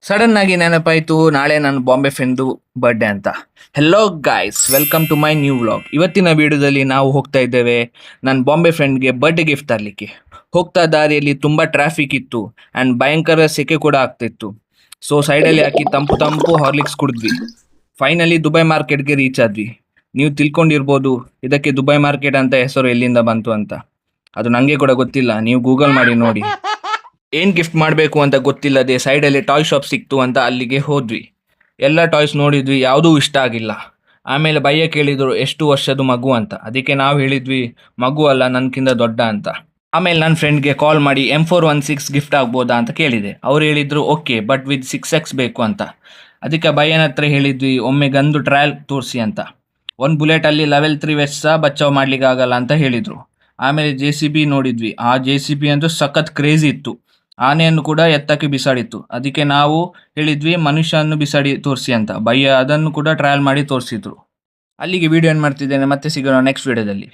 Sudden ಆಗಿ ನೆನಪಾಯಿತು ನಾಳೆ ನನ್ನ ಬಾಂಬೆ ಫ್ರೆಂಡು ಬರ್ಡೇ ಅಂತ. Hello guys, welcome to my new vlog. ಇವತ್ತಿನ ವಿಡಿಯೋದಲ್ಲಿ ನಾವು ಹೋಗ್ತಾ ಇದ್ದೇವೆ ನನ್ನ ಬಾಂಬೆ ಫ್ರೆಂಡ್ಗೆ ಬರ್ಡೇ ಗಿಫ್ಟ್ ತರಲಿಕ್ಕೆ. ಹೋಗ್ತಾ ದಾರಿಯಲ್ಲಿ ತುಂಬ ಟ್ರಾಫಿಕ್ ಇತ್ತು ಆ್ಯಂಡ್ ಭಯಂಕರ ಸೆಕೆ ಕೂಡ ಆಗ್ತಿತ್ತು. ಸೊ ಸೈಡಲ್ಲಿ ಹಾಕಿ ತಂಪು ತಂಪು ಹಾರ್ಲಿಕ್ಸ್ ಕುಡಿದ್ವಿ. ಫೈನಲಿ ದುಬೈ ಮಾರ್ಕೆಟ್ಗೆ ರೀಚ್ ಆದ್ವಿ. ನೀವು ತಿಳ್ಕೊಂಡಿರ್ಬೋದು ಇದಕ್ಕೆ ದುಬೈ ಮಾರ್ಕೆಟ್ ಅಂತ ಹೆಸರು ಎಲ್ಲಿಂದ ಬಂತು ಅಂತ. ಅದು ನನಗೆ ಕೂಡ ಗೊತ್ತಿಲ್ಲ, ನೀವು ಗೂಗಲ್ ಮಾಡಿ ನೋಡಿ. ಏನು ಗಿಫ್ಟ್ ಮಾಡಬೇಕು ಅಂತ ಗೊತ್ತಿಲ್ಲದೆ ಸೈಡಲ್ಲಿ ಟಾಯ್ ಶಾಪ್ ಸಿಕ್ತು ಅಂತ ಅಲ್ಲಿಗೆ ಹೋದ್ವಿ. ಎಲ್ಲ ಟಾಯ್ಸ್ ನೋಡಿದ್ವಿ, ಯಾವುದೂ ಇಷ್ಟ ಆಗಿಲ್ಲ. ಆಮೇಲೆ ಭಯ್ಯ ಕೇಳಿದರು ಎಷ್ಟು ವರ್ಷದ ಮಗು ಅಂತ. ಅದಕ್ಕೆ ನಾವು ಹೇಳಿದ್ವಿ ಮಗು ಅಲ್ಲ, ನನಗಿಂತ ದೊಡ್ಡ ಅಂತ. ಆಮೇಲೆ ನನ್ನ ಫ್ರೆಂಡ್ಗೆ ಕಾಲ್ ಮಾಡಿ M416 ಗಿಫ್ಟ್ ಆಗ್ಬೋದಾ ಅಂತ ಕೇಳಿದೆ. ಅವ್ರು ಹೇಳಿದರು ಓಕೆ, ಬಟ್ ವಿತ್ 6X ಬೇಕು ಅಂತ. ಅದಕ್ಕೆ ಭಯ್ಯನ ಹತ್ರ ಹೇಳಿದ್ವಿ ಒಮ್ಮೆ ಗಂದು ಟ್ರಯಲ್ ತೋರಿಸಿ ಅಂತ. ಒಂದು ಬುಲೆಟಲ್ಲಿ ಲೆವೆಲ್ 3 ವೆಸ್ಟ್ ಸಹ ಬಚಾವ್ ಮಾಡ್ಲಿಕ್ಕೆ ಆಗಲ್ಲ ಅಂತ ಹೇಳಿದರು. ಆಮೇಲೆ JCB ನೋಡಿದ್ವಿ. ಆ JCB ಅಂತೂ ಸಖತ್ ಕ್ರೇಜಿ ಇತ್ತು. ಆನೆಯನ್ನು ಕೂಡ ಎತ್ತಕ್ಕೆ ಬಿಸಾಡಿತ್ತು. ಅದಕ್ಕೆ ನಾವು ಹೇಳಿದ್ವಿ ಮನುಷ್ಯನನ್ನು ಬಿಸಾಡಿ ತೋರಿಸಿ ಅಂತ. ಭಯ್ಯ ಅದನ್ನು ಕೂಡ ಟ್ರಯಲ್ ಮಾಡಿ ತೋರಿಸಿದ್ರು. ಅಲ್ಲಿಗೆ ವಿಡಿಯೋ ಏನು ಮಾಡ್ತಿದ್ದೇನೆ, ಮತ್ತೆ ಸಿಗೋಣ ನೆಕ್ಸ್ಟ್ ವಿಡಿಯೋದಲ್ಲಿ.